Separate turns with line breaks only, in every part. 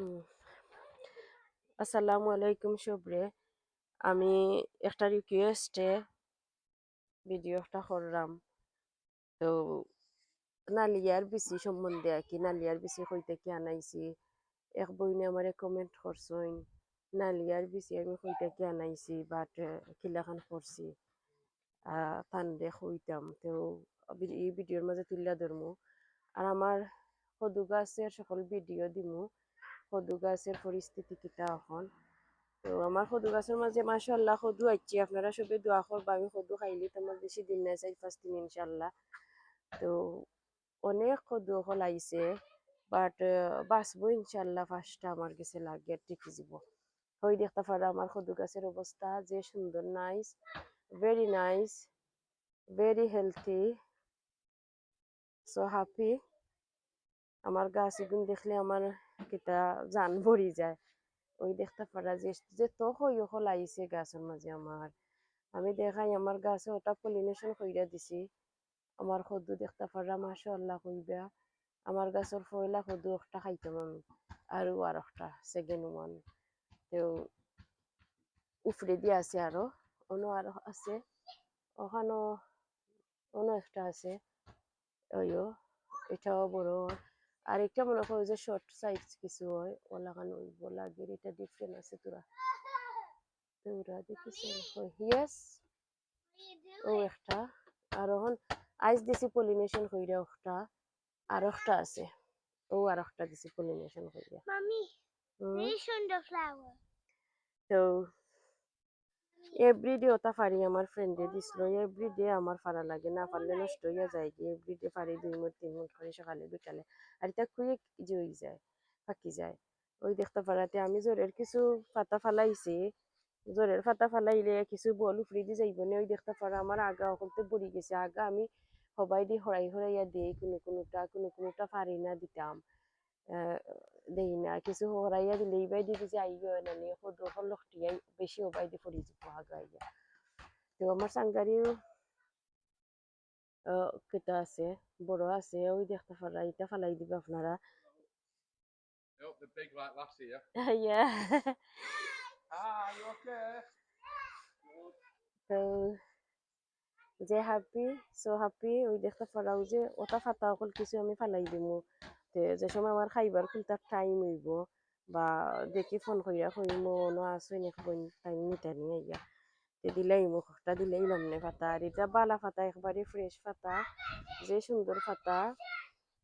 উম, আসসালামু আলাইকুম সবরে। আমি একটা রিকোয়েস্টে ভিডিও একটা করলাম। তো নালিয়ার বিসি সম্বন্ধে আর কি, নালিয়ার বিসি কইতে কি আনাইছি। এক বইনে আমারে কমেন্ট করছইন নালিয়ার বিসি আমি কইতে কি আনাইছি, বাট কিলাখান করছি তান কইতাম। তো এই ভিডিওর মাঝে তুলিয়া ধরমু। আর আমার সদু গাছের সকল ভিডিও দিমু, সদু গাছের পরিস্থিতি কিতা এখন। তো আমার কদু গাছের মাঝে মাশাআল্লাহ কদু আইছি, আপনারা সবে দোয়া করবা আমি কদু খাইলি তোমার বেশি দিন নাই, 4-5 দিন ইনশাল্লাহ। তো অনেক কদু ফল আইছে, বাট বাঁচবো ইনশাল্লাহ। ফার্স্টটা আমার কাছে লাগে টিকি যাব। হই দেখতে পারা আমার কদু গাছের অবস্থা যে সুন্দর, nice, very nice, very healthy, so happy. আমার গাছ এগুন দেখলে আমার কিতা জান ভরি যায়। ওই দেখতে পারা যে যে তো হই হল আইছে গাছের মাঝে আমার। আমি দেখাই আমার গাছে ওটা পলিনেশন কইরা দিছি। আমার কদু দেখতে পারা মাশাআল্লাহ কইবা। আমার গাছের ফয়লা কদু একটা খাইতাম আমি, আর একটা সেকেন্ড ওয়ান। তো উফরে দিয়ে আছে আরো, অন্য আরো আছে, ওখানো অন্য একটা আছে। ওইও এটাও বড়। আর একটা মনে করো যে শর্ট সাইজ কিছু হয় ওলা খান ওইব লাগে, এটা ডিফারেন্ট আছে তোরা। তোরা দেখিস ইয়েস, ও একটা। আর এখন আইস দিছি পলিনেশন কইরা একটা, আর একটা আছে, ও আর একটা দিছি পলিনেশন কইরা। মামি সুন্দর ফ্লাওয়ার। তো এভরিডে ওটা ফারি আমার ফ্রেন্ডে দিছিল, এভরিডে আমার ফারা লাগে, না পারলে নষ্ট হইয়া যায় কি। এভরিডে ফারি 2 মুঠ 3 মুঠ করে সকালে বিকালে। আর এটা খুঁয়ে যে হয়ে যায়, ফাঁকি যায়। ওই দেখতে পারাতে আমি জোরের কিছু পাতা ফালাইছি, জোরের পাতা ফালাইলে কিছু বল উফরি দিয়ে যাইব না। ওই দেখতে পারা আমার আগা অকলতে পড়ি গেছে, আগা আমি সবাই দিয়ে হরাই হরাইয়া দিই, কোনো কোনোটা পারি না দিতাম। আহ, দেই না কিছু হরাইয়া দিলে এইবাই দিদি যে আইয় নানি সদু লখটিয়াই বেশি ওবাই দিয়ে পড়ি যাব আগাইয়া। তো আমার সাংগারিও কেটা আছে, বড় আছে, ওই দেখতে পারা এটা ফালাই দিবে আপনারা।
Oh, the big like lassie, yeah.
Yeah
Ah, you okay?
তো যে হ্যাপি, সো হ্যাপি। ওই দেখতে পারাও যে ওটা ফাতা অকল কিছু আমি ফালাই দিমু। যে সময় আমার খাইবার খুলতার টাইম হইব, বা দেখি ফোন করিয়া কইম ন আসো নি খাবো টাইম নিতে নিয়ে ইয়া, তে দিলাই মুখটা দিলেই লমনে ফাতা। আর এটা বালা ফাতা, একবারে ফ্রেশ ফাতা, যে সুন্দর ফাতা।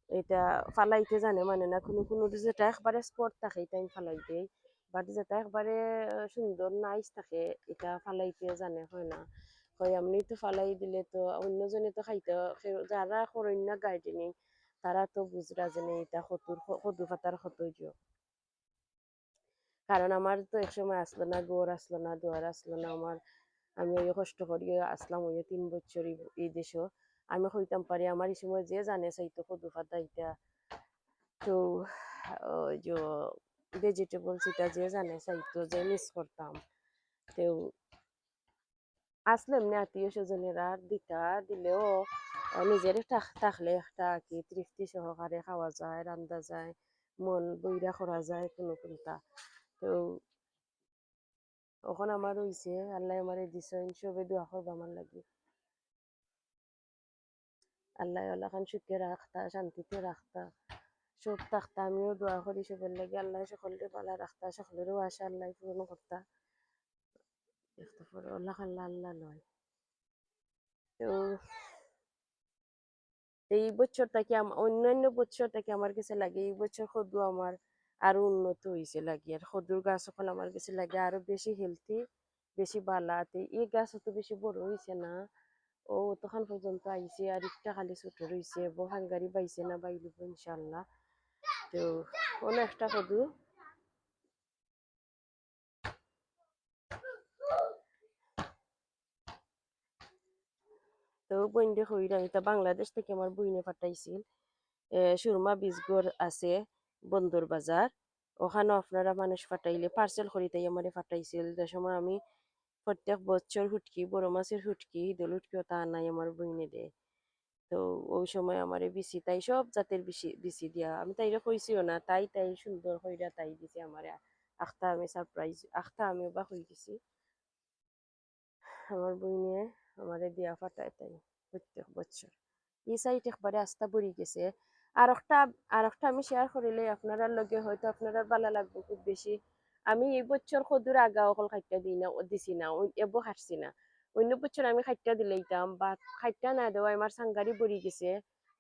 এটা ফালাইতে জানে মানে না, কোনো কোনো যেটা একবারে স্পট থাকে এটা আমি ফালাই দেই, বাট যেটা একবারে সুন্দর নাইস থাকে এটা ফালাইতে জানে হয় না। হয় এমনি তো ফালাই দিলে তো অন্যজনে তো খাইতে, যারা করেন না গার্ডেনিং তারা তো বুঝরা জানে এটা কতুর কদু পাতার কত দিও। কারণ আমার তো একসময় আসলো না, গোর আসলো না, দুয়ার আসলো না আমার। আমি ওই কষ্ট করি আসলাম ওই 3 বছর এই দেশও। আমি হইতাম পারি আমার এই সময় যে জানে চাইতো কদু পাতা এটা। তো ওই যে ভেজিটেবলস এটা যে জানে চাইতো যে মিস করতাম। তো আসলে এমনি আত্মীয় স্বজনেরা দিতা দিলেও নিজের থাকলে একটা কি তৃপ্তি সহকারে খাওয়া যায়, রান্দা যায়, মন বইরা করা যায় কোনো কোনটা। তো ওখানে আমার হইছে আল্লাহ আমারে দিছেন, সবে দোয়া করবো আমার লাগি। আল্লাহ আল্লাহ খান সুখে রাখতা, শান্তিতে রাখতা, সব থাকতা। আমিও দোয়া করি সবের লাগে আল্লাহ সকলকে ভালো রাখতা, সকলেরও আশা আল্লাহ পূরণ করতা। দেখতে পারো আল্লাহ আল্লাহ আল্লাহ নয়। তো এই বছর থেকে অন্যান্য বছর থেকে আমার কাছে লাগে এই বছর সদু আমার আরো উন্নত হয়েছে লাগে। আর সদুর গাছ এখন আমার কাছে লাগে আরো বেশি হেলথি, বেশি বালাতে। এই গাছ অত বেশি বড় হয়েছে না, ও তখন পর্যন্ত আইছে। আর একটা খালি ছোট রয়েছে, হাঙ্গারি বাইছে না বাইলিব ইনশাল্লাহ। তো অনেকটা সদু। তো বইন্ডে হইলাম এটা বাংলাদেশ থেকে আমার বইনে পাঠাইছিল। সুরমা বীজগড় আছে বন্দর বাজার, ওখানে আপনারা মানুষ পাঠাইলে পার্সেল করি তাই আমারে পাঠাইছিল। যে সময় আমি প্রত্যেক বছর হুটকি, বড় মাছের হুটকি, দোল হুটকি ওটা আনাই আমার বইনে দেয়। তো ওই সময় আমারে বিসি তাই সব জাতের বিসি দিয়া আমি তাইরে কইছিও না তাই সুন্দর কইরা তাই দিছে আমারে আখতা আমি সারপ্রাইজ আখতা আমি অবাক হয়ে গেছি আমার বইনে আমারে দিয়া ফাটায় তাই প্রত্যেক বছর এই সাইট একবারে আস্থা পড়ে গেছে আর একটা আমি শেয়ার করিলে আপনারা লগে হয়তো আপনারা ভালো লাগবে খুব বেশি আমি এই বছর সদুর আগা অকল খাইটা দিই না দিছি না এবো খাটছি না অন্য বছর আমি খাইটা দিলেইতাম বা খাইটা না দেওয়া আমার সাংগারি পড়ে গেছে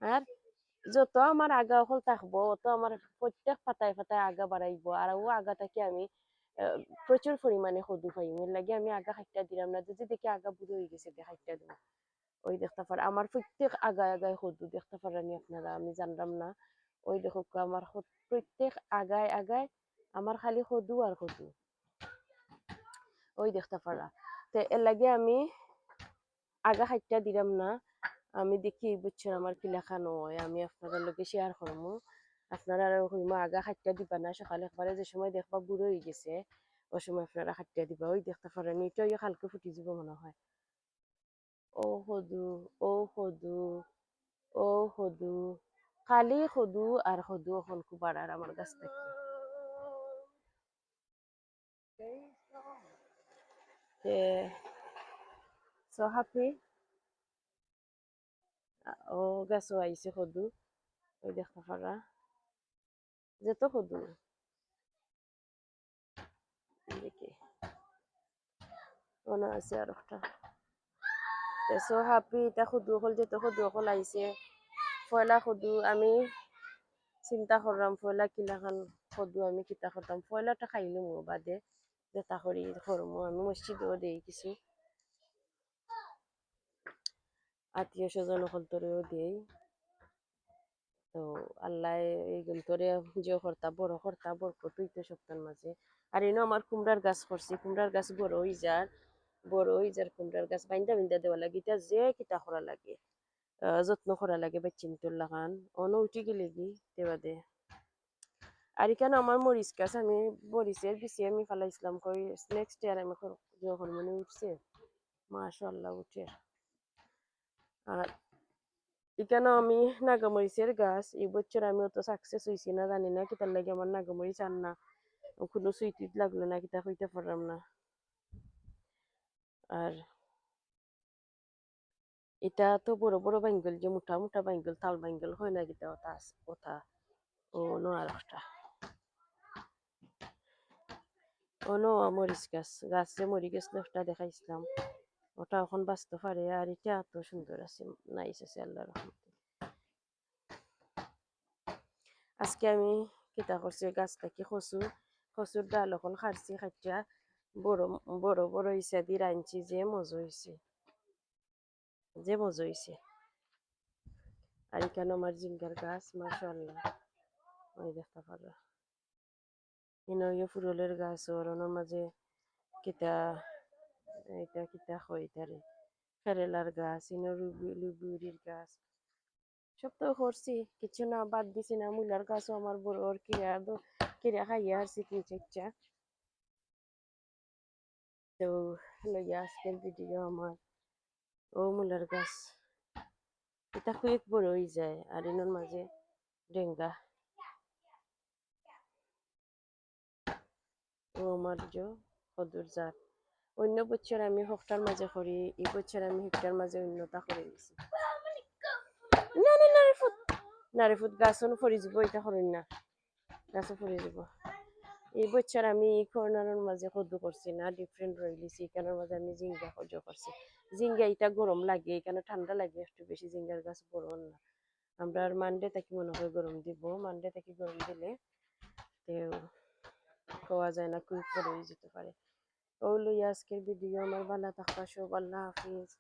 আর যত আমার আগা অকল থাকবো অত আমার প্রত্যেক পাতায় পাতায় আগা বাড়াইবো আর ও আগা থেকে আমি আহ, প্রচুর পরিমাণে সদু পাইম এর লাগে আমি আগা খাইটা দিলাম না যদি দেখি আগা বুড়ো হয়ে গেছে খাইটা দেবো ওই দেখতে পারে আমার প্রত্যেক আগায় আগায় সদু দেখতে পারেনি আপনারা আমি জানলাম না ওই দেখো আমার প্রত্যেক আগায় আগায় আমার খালি সদু আর সদু ওই দেখতে পারা তো এর লাগে আমি আগা খাইটা দিলাম না আমি দেখি এই বছর আমার কি লেখানো হয় আমি আপনারা লোকে শেয়ার করবো আপনারা হইমা আগা খাইটা দিবা না সকালে একবারে যে সময় দেখবা বুড়ো হয়ে গেছে ওই সময় আপনারা খাইটা দিবা ওই দেখতে পারেন এটাই কালকে ফুটি যাব মনে হয় ও সদু ও সদু ও সদু খালি সদু আর সদু এখন খুব আর আমার কাছ থেকে so happy ও গাছও আইছে সদু ওই দেখতে পারা যেত সদু দেখি মনে আছে আর একটা সো হ্যাপি এটা সদু অকল যেত সদু অকল আইছে পয়লা সদু আমি চিন্তা করলাম পয়লা কিলাখান সদু আমি কিতা করতাম পয়লাটা খাইলো মো বাদে যেটা করি করমু আমি মসজিদেও দেই কিছু আত্মীয় স্বজন অকলতরেও দেই তো আল্লাহ এই গন্তরে যে কর্তা বরকত হইতো সপ্তাহের মাঝে আর এনে আমার কুমড়ার গাছ করছি কুমড়ার গাছ বড় হই যার কুমড়ার গাছ বাইন্দা বিন্দা দেওয়া লাগে এটা যে কিতা করা লাগে যত্ন করা লাগে বাচ্চিনটোর লাগান অন উঠি গেলে কি দেওয়া আর এখানে আমার মরিচ গাছ আমি মরিচের বিচি আমি ফালাইছিলাম কই নেক্সট ইয়ার আমি যখন মনে উঠছে মাশাআল্লাহ উঠে আর এখানে আমি নাগামরিচের গাছ এই বছর আমি অত সাকসেস হয়েছি না জানি না কিতার লাগে আমার নাগামরিচ আন না কোনো সুইটিত লাগলো না কিতা হইতে পারলাম না আর এটা তো বড় বড় বাইঙ্গল যে মোটা মোটা বাইঙ্গল তাল বাইঙ্গল হয় না কিতা ওটা আছে ওটা ও নো আর একটা ও নো মরিচ গাছ যে মরি গেছিল ওটা দেখাইছিলাম ওটা এখন বাঁচতে পারে আর এটা এত সুন্দর আছে নাইস আছে আল্লাহ রহমতে আজকে আমি কিতা করছি গাছ থেকে কচুর ডাল এখন খারছি খাইটা বড় বড় বড় ইসা দিয়ে রাঁধছি যে মজা হয়েছে আর এখানে আমার জিঙ্গার গাছ মাশাআল্লাহ ওই দেখতে পারো ইনইয়ে ফুরলের গাছ ওর মাঝে কিতা এটা কিতা হয় তারে কেরেলার গাছ ইনো লুবিউরির গাছ সব তো করছি কিছু না বাদ দিছি না মূলার গাছও আমার বড় ওর কিরা খাইয়া আসছি তিন চারটা তো লইয়া আজকের ভিডিও আমার ও মূলার গাছ এটা খুব বড় হয়ে যায় আর এনোর মাঝে ডেঙ্গা ও আমার যে কদুর জাত অন্য বছর আমি হকটার মাঝে করি এই বছর আমি হেক্টার মাঝে অন্যটা করে দিছি না না নারিফুট গাছন ফরি যাব এটা করেন না গাছও ফরি যাব এই বছর আমি এই কর্নারের মাঝে কদ্দু করছি না ডিফারেন্ট রইলিছি এখানের মাঝে আমি জিঙ্গা সহ্য করছি জিঙ্গা এটা গরম লাগে এখানে ঠান্ডা লাগে একটু বেশি জিঙ্গার গাছ বড় না আমরা আর মানডে থেকে মনে হয় গরম দিব মানডে থেকে গরম দিলে খাওয়া যায় না কুইক বড় হয়ে যেতে পারে ও লইয়া আজকের ভিডিও আমার ভালো থাকবা সব আল্লাহ হাফিজ